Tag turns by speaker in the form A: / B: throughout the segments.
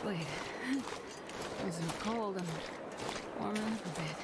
A: Wait. It's so cold. I'm warming up a bit.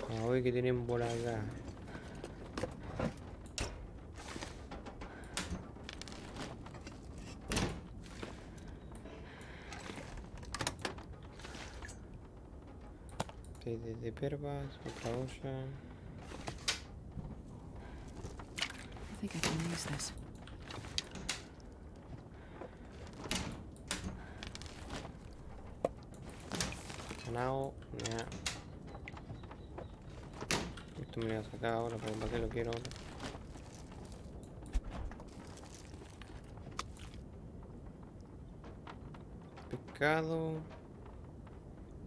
B: A ver qué tienen por acá. De pervas, otra olla.
A: I think I can use this.
B: Canal, ya. Esto me lo voy a sacar ahora, porque para qué lo quiero ahora. Pescado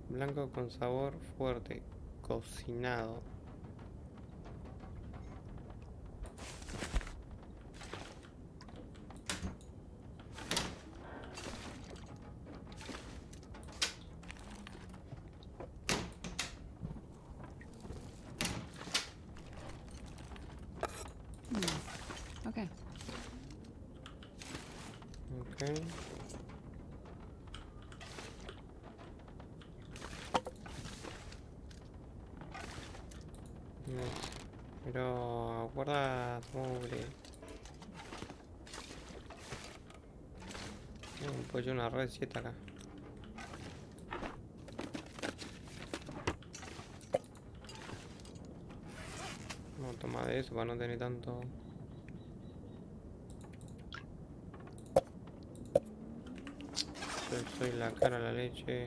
B: blanco con sabor fuerte, cocinado.
A: Okay.
B: Ok. Pero guarda sobre. Pues una receta acá. Vamos a tomar de eso para no tener tanto. Soy la cara a la leche.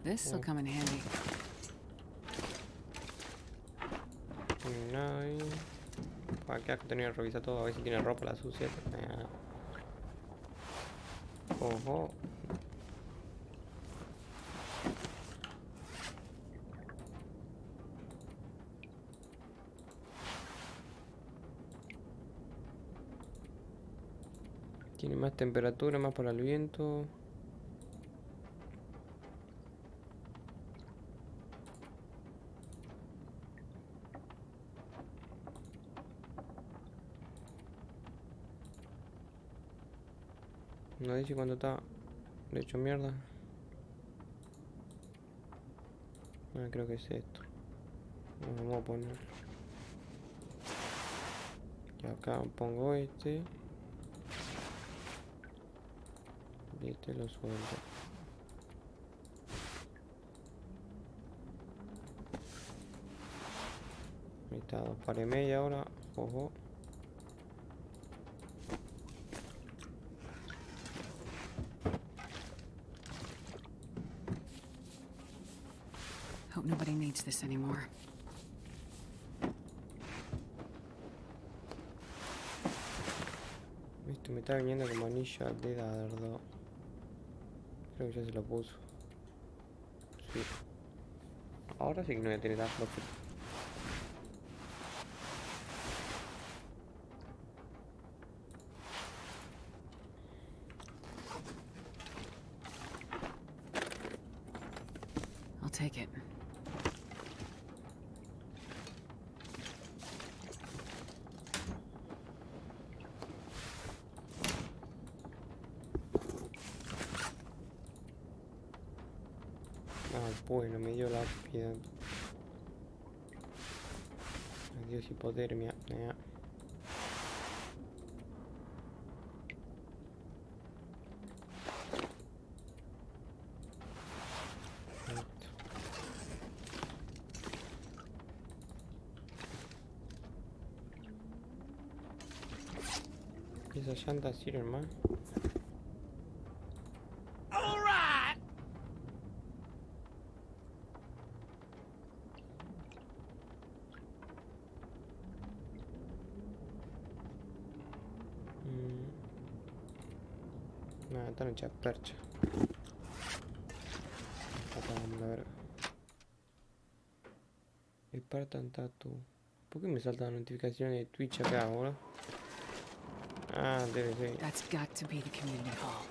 A: This'll come in handy.
B: No hay. Para que tenía que revisar todo, a ver si tiene ropa la sucia. Ojo. Tiene más temperatura, más para el viento. No dice cuánto está. Le hecho mierda. Ah, creo que es esto. Vamos a poner. Y acá pongo este. Y este lo suelto. Ahí está, 2 pares y media ahora. Ojo.
A: Hope nobody needs this anymore.
B: Viste, me está viniendo como anillo de dardo. Creo que ya se lo puso. Sí. Ahora sí que no voy a tener dardo.
A: like it.
B: Ah, bueno, me dio la piedad. Adiós, hipotermia. Esas llantas sirven más. Nada, están hechas percha. Acá vamos a ver. El Spartan Tattoo. ¿Por qué me saltan notificaciones de Twitch acá, boludo? Ah, debe ser.
A: That's got to be the community hall.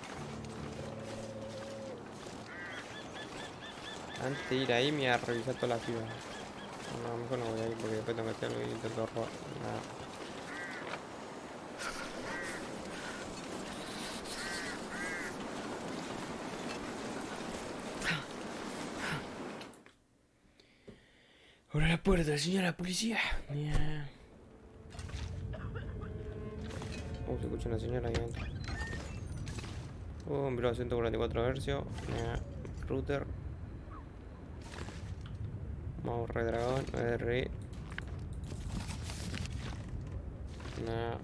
B: Antes de ir ahí me voy a revisar toda la ciudad. No, mejor no voy a ir porque después tengo que hacer algo y intento robar. Nada. Abre la puerta, señora policía. Se escucha una señora ahí adentro. Un Bro 144 Hz. Router. Mouse Redragon. R. Nah.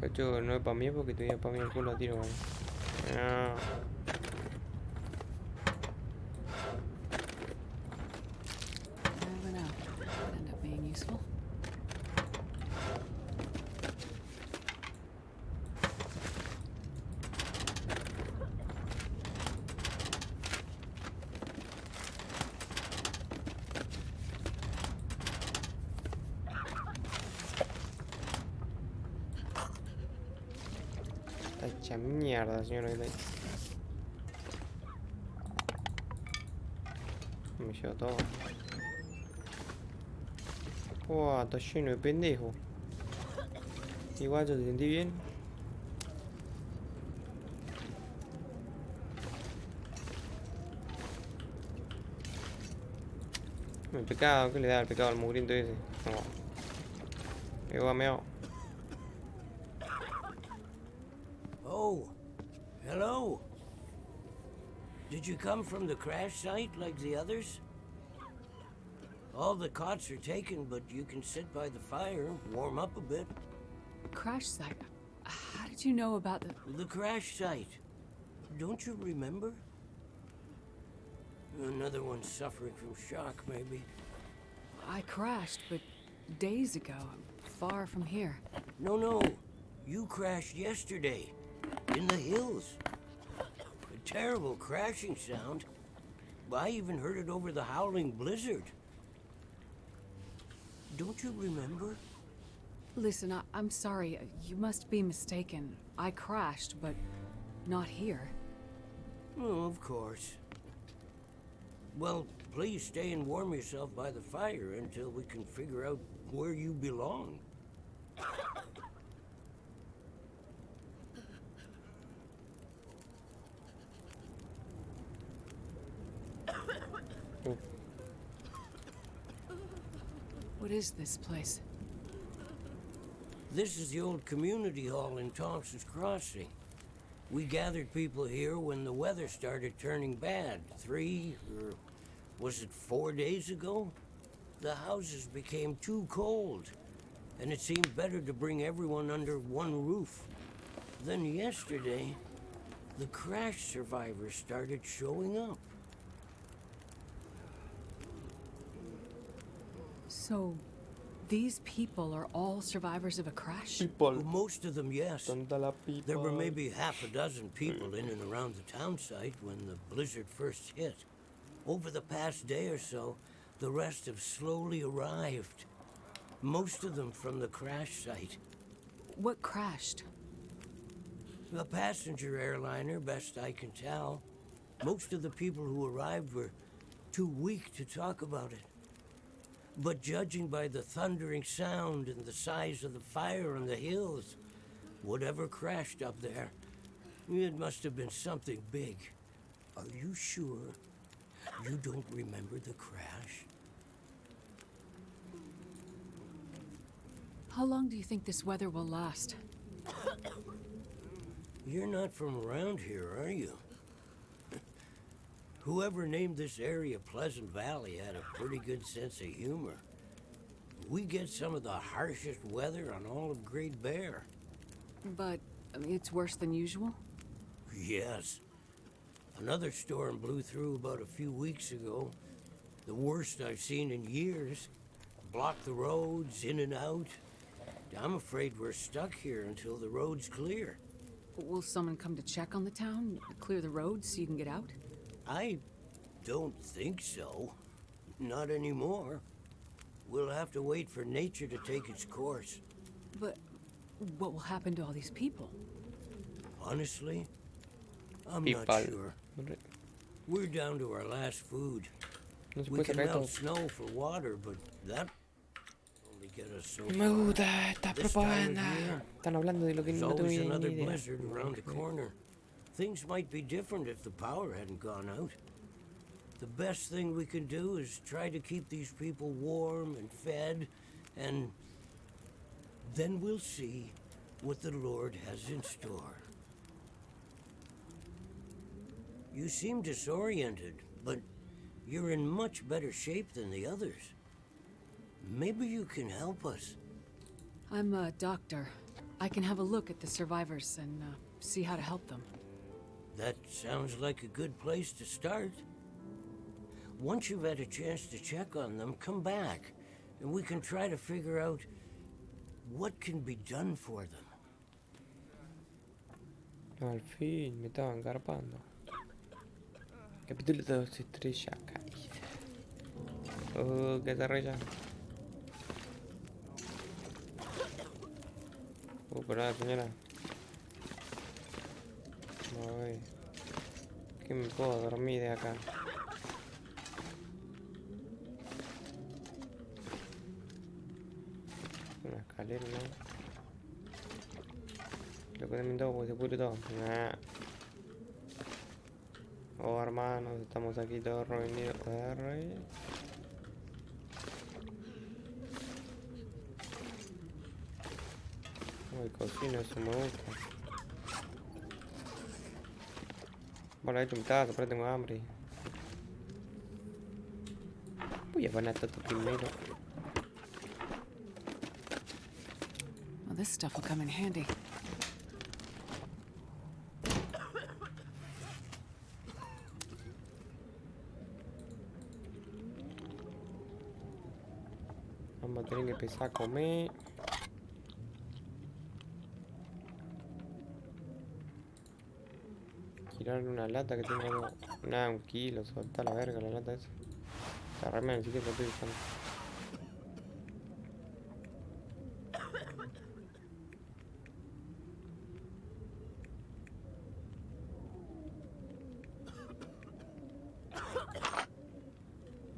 B: Esto no es para mí porque todavía para mí el culo a tiro. No.
A: Never know. Could end up being useful.
B: Está hecha mierda, señora. Me llevo todo. Wow, está lleno de pendejos. Igual yo te sentí bien. El pecado, ¿qué le da el pecado al mugriento ese? No. Meao.
C: Oh, hello. Did you come from the crash site like the others? All the cots are taken, but you can sit by the fire, warm up a bit.
A: Crash site. How did you know about
C: The crash site. Don't you remember? Another one suffering from shock, maybe.
A: I crashed, but days ago, far from here.
C: No. You crashed yesterday. In the hills. A terrible crashing sound. I even heard it over the howling blizzard. Don't you remember?
A: Listen, I'm sorry. You must be mistaken. I crashed, but not here.
C: Oh, of course. Well, please stay and warm yourself by the fire until we can figure out where you belong.
A: What is this place?
C: This is the old community hall in Thompson's Crossing. We gathered people here when the weather started turning bad. 4 days ago? The houses became too cold, and it seemed better to bring everyone under one roof. Then yesterday, the crash survivors started showing up.
A: So, these people are all survivors of a crash?
C: Well, most of them, yes.
B: Tanta la pipa.
C: There were maybe half a dozen people in and around the town site when the blizzard first hit. Over the past day or so, the rest have slowly arrived. Most of them from the crash site.
A: What crashed?
C: A passenger airliner, best I can tell. Most of the people who arrived were too weak to talk about it. But judging by the thundering sound and the size of the fire on the hills, whatever crashed up there, it must have been something big. Are you sure you don't remember the crash?
A: How long do you think this weather will last?
C: You're not from around here, are you? Whoever named this area Pleasant Valley had a pretty good sense of humor. We get some of the harshest weather on all of Great Bear.
A: But I mean, it's worse than usual?
C: Yes. Another storm blew through about a few weeks ago. The worst I've seen in years. Blocked the roads, in and out. I'm afraid we're stuck here until the road's clear.
A: Will someone come to check on the town? Clear the roads so you can get out?
C: I don't think so. Not anymore. We'll have to wait for nature to take its course.
A: But what will happen to all these people?
C: Honestly, I'm
B: People.
C: not sure. We're down to our last food.
B: No se
C: We
B: puede
C: can
B: sacar
C: melt
B: todo.
C: snow for water, but that only get us so
B: No me
C: far.
B: gusta esta
C: This time of
B: propaganda.
C: year,
B: Están hablando de lo que
C: There's
B: no tengo
C: always
B: ni
C: another
B: idea.
C: blizzard around the corner. Things might be different if the power hadn't gone out. The best thing we can do is try to keep these people warm and fed, and then we'll see what the Lord has in store. You seem disoriented, but you're in much better shape than the others. Maybe you can help us.
A: I'm a doctor. I can have a look at the survivors and see how to help them.
C: That sounds like a good place to start. Once you've had a chance to check on them, come back, and we can try to figure out what can be done for them.
B: Al fin, me estaban garpando. Capítulo 2, estrella caída. Oh, qué zarrella. Pero nada, señora. Voy. Que me puedo dormir de acá. Una escalera, ¿no? Lo que también todo, pues se pudre todo. Nah. Oh, hermanos, estamos aquí todos reunidos. Uy, cocina, eso me gusta. Bueno, he hecho un tazo, pero tengo hambre. Voy a poner esto primero.
A: Well, this stuff will come in handy.
B: Vamos a tener que empezar a comer. Girar una lata que tenga algo. Nada, 1 kilo, solta la verga la lata esa. La remera ni siquiera la estoy usando.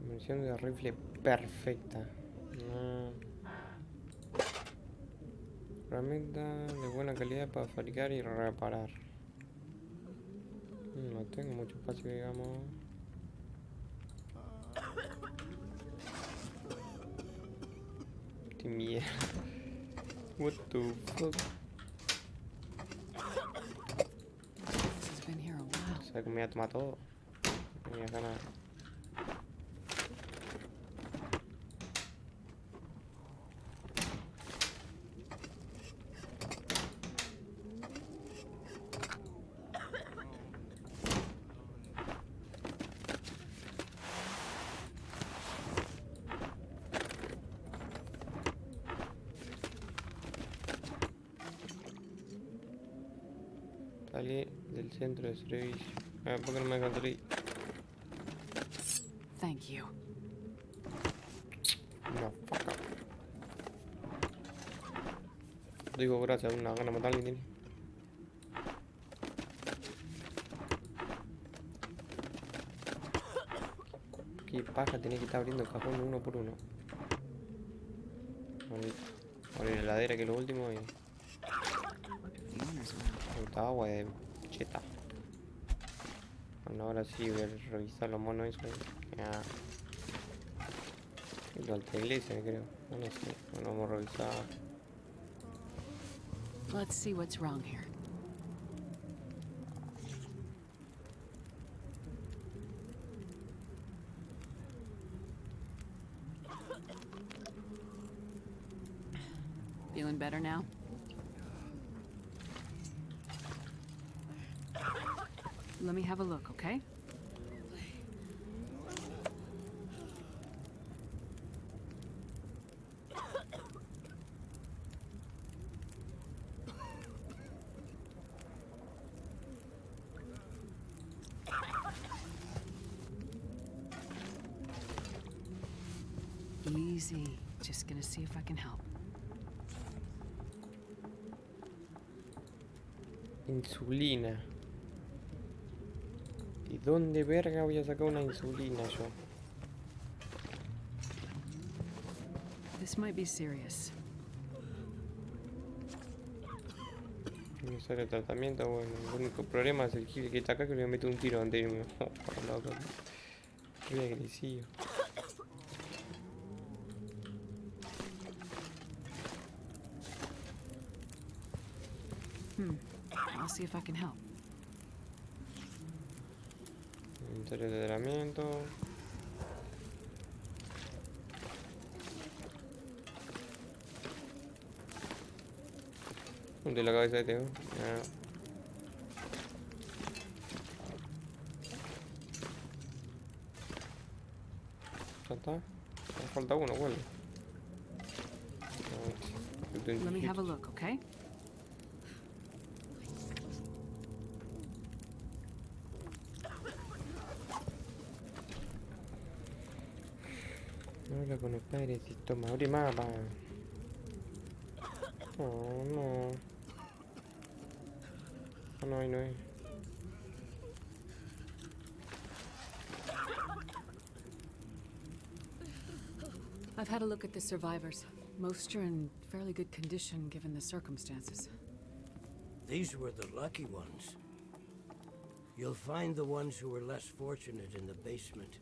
B: Munición de rifle perfecta. Herramienta de buena calidad para fabricar y reparar. No tengo mucho espacio, digamos. Qué mierda. What the fuck.
A: This has been here a while.
B: Se ve que me voy a tomar todo. No tenía ganas. Salí del centro de servicio. ¿Por qué no me encontré?
A: Thank you.
B: No, fuck up. Digo gracias, una gana de matar a alguien. Qué paja, tenés que estar abriendo cajón uno por uno. Abrir la heladera que es lo último y... Puta agua de cheta. Bueno, ahora sí voy a revisar los monos esos. Ya. Y lo alta iglesia creo. No sé. Bueno, vamos a revisar.
A: Let's see what's wrong here. Feeling better now? Let me have a look, okay? Easy. Just gonna see if I can help.
B: Insulina. ¿Y dónde verga voy a sacar una insulina yo?
A: This might be serious.
B: Necesario tratamiento, bueno, el único problema es el gil que está acá que le meto un tiro antes de irme. Qué agresivo.
A: I'll see if I can help.
B: Necesario tratamiento. Hunde la cabeza de Teo. Ya está. Me falta uno, ¿cuál?
A: Let me have a look, okay?
B: Habla con los padres y toma, abre mapa. Oh, no. Oh, no, ahí no es.
A: I've had a look at the survivors. Most are in fairly good condition given the circumstances.
C: These were the lucky ones. You'll find the ones who were less fortunate in the basement.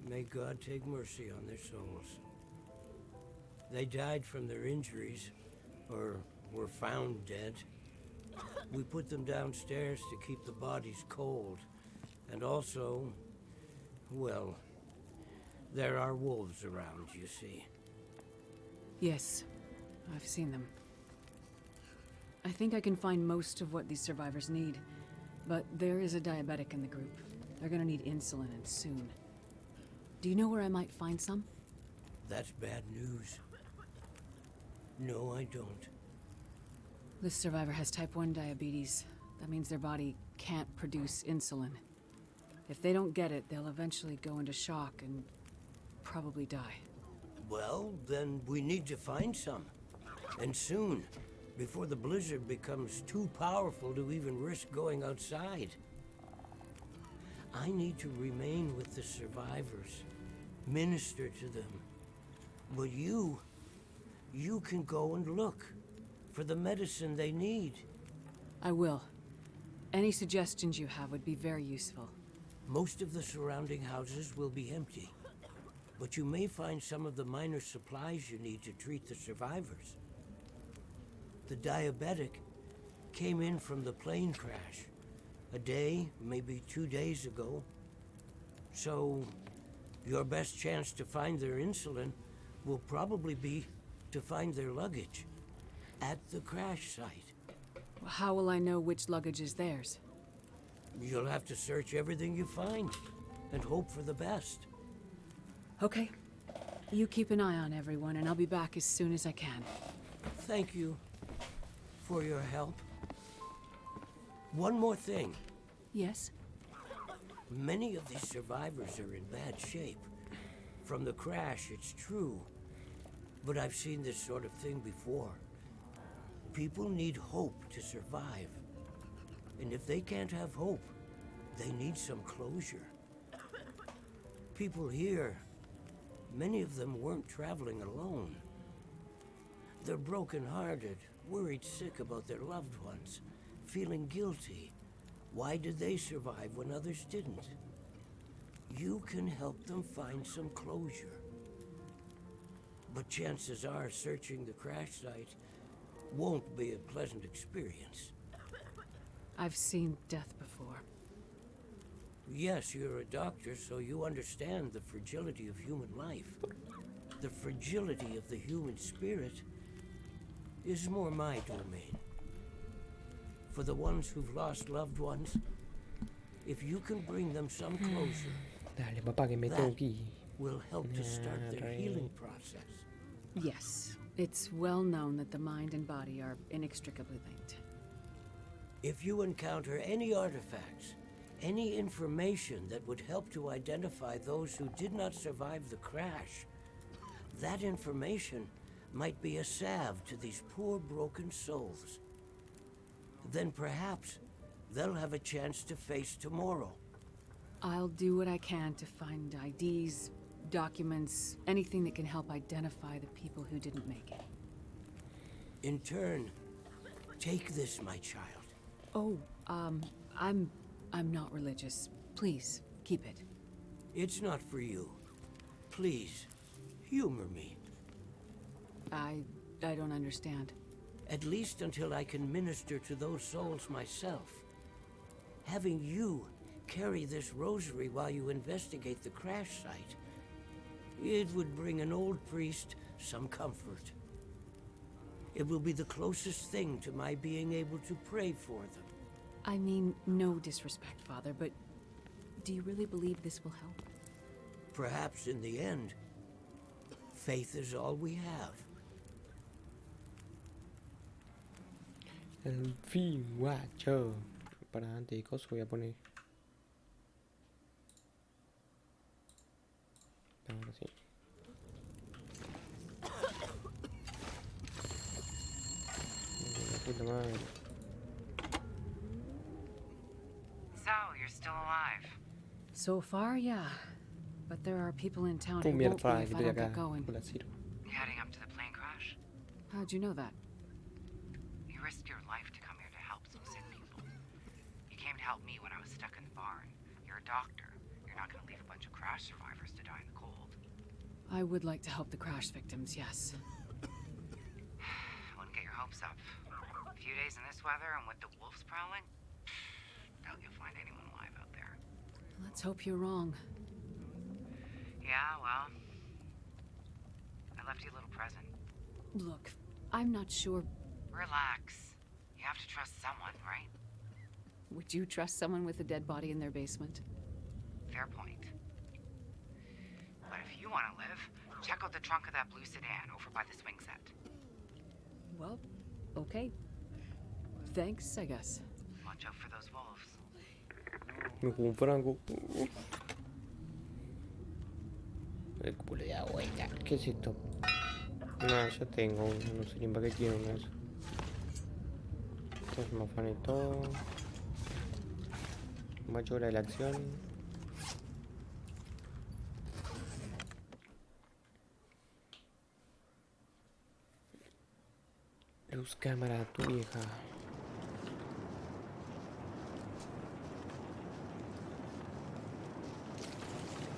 C: May God take mercy on their souls. They died from their injuries, or were found dead. We put them downstairs to keep the bodies cold. And also, well, there are wolves around, you see.
A: Yes, I've seen them. I think I can find most of what these survivors need, but there is a diabetic in the group. They're gonna need insulin, and soon. Do you know where I might find some?
C: That's bad news. No, I don't.
A: This survivor has type 1 diabetes. That means their body can't produce insulin. If they don't get it, they'll eventually go into shock and probably die.
C: Well, then we need to find some. And soon, before the blizzard becomes too powerful to even risk going outside. I need to remain with the survivors, minister to them. But you can go and look for the medicine they need.
A: I will. Any suggestions you have would be very useful.
C: Most of the surrounding houses will be empty. But you may find some of the minor supplies you need to treat the survivors. The diabetic came in from the plane crash. A day, maybe 2 days ago. So, your best chance to find their insulin will probably be to find their luggage at the crash site.
A: How will I know which luggage is theirs?
C: You'll have to search everything you find and hope for the best.
A: Okay. You keep an eye on everyone, and I'll be back as soon as I can.
C: Thank you for your help. One more thing.
A: Yes?
C: Many of these survivors are in bad shape. From the crash, it's true. But I've seen this sort of thing before. People need hope to survive. And if they can't have hope, they need some closure. people here, many of them weren't traveling alone. They're broken-hearted, worried sick about their loved ones, feeling guilty. Why did they survive when others didn't? You can help them find some closure. But chances are searching the crash site won't be a pleasant experience.
A: I've seen death before.
C: Yes, you're a doctor, so you understand the fragility of human life. The fragility of the human spirit is more my domain. For the ones who've lost loved ones, if you can bring them some closure,
B: Dale, papá, que me tengo que ir.
C: will help to start their healing process.
A: Yes, it's well known that the mind and body are inextricably linked.
C: If you encounter any artifacts, any information that would help to identify those who did not survive the crash, that information might be a salve to these poor broken souls. Then perhaps they'll have a chance to face tomorrow.
A: I'll do what I can to find IDs, documents, anything that can help identify the people who didn't make it.
C: In turn, take this, my child.
A: Oh, I'm not religious. Please, keep it.
C: It's not for you. Please, humor me.
A: I don't understand.
C: At least until I can minister to those souls myself. Having you carry this rosary while you investigate the crash site, it would bring an old priest some comfort. It will be the closest thing to my being able to pray for them.
A: I mean, no disrespect, Father, but do you really believe this will help?
C: Perhaps in the end, faith is all we have.
B: En fin, guacho. Para antes de coso voy a poner. Ahora sí. La puta madre.
D: So, you're still alive.
A: So far, yeah. But there are people in town
B: Tu
A: who won't be
B: mierda,
A: if
B: que
A: I
B: estoy
A: don't
B: acá.
A: get going.
B: Por la Ciro.
D: You heading up to the plane crash?
A: How'd you know that?
D: You risked your life to come here to help some sick people. You came to help me when I was stuck in the barn. You're a doctor. You're not gonna leave a bunch of crash survivors to die in the cold.
A: I would like to help the crash victims, yes.
D: Wouldn't get your hopes up. A few days in this weather and with the wolves prowling? Doubt you'll find anyone alive out there.
A: Let's hope you're wrong.
D: Yeah, well, I left you a little present.
A: Look, I'm not sure.
D: Relax. You have to trust someone, right?
A: Would you trust someone with a dead body in their basement?
D: Fair point. But if you want to live, check out the trunk of that blue sedan over by the swing set.
A: Well, okay. Thanks, I guess.
D: Watch out for those wolves.
B: Me jugó un franco. El culo de agua. ¿Qué es esto? No, ya tengo uno. No sé ni para qué quiero uno de esos. Entonces me afané todo. Macho hora de la acción. Luz cámara, tu vieja.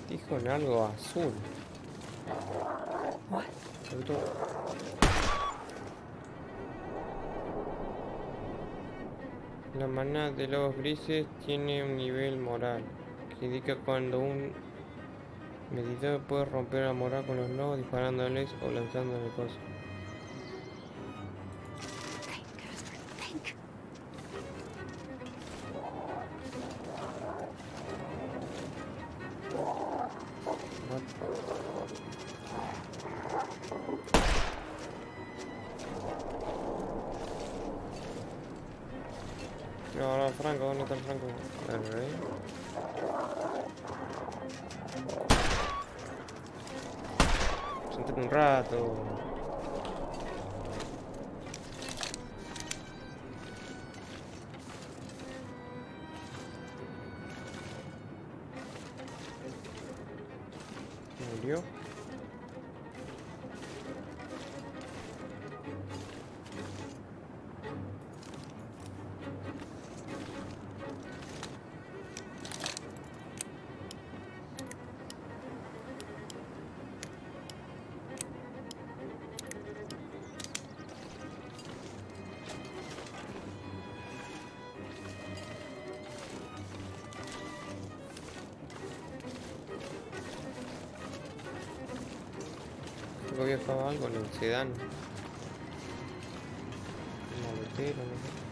B: Dijo en algo azul.
A: What?
B: La manada de lobos grises tiene un nivel moral que indica cuando un medidor puede romper la moral con los lobos disparándoles o lanzándole cosas. No, no, Franco, ¿dónde está el Franco? A ver. Sentate un rato. ¿Murió? Creo que había dejado algo en el sedán. Un maletero, no sé.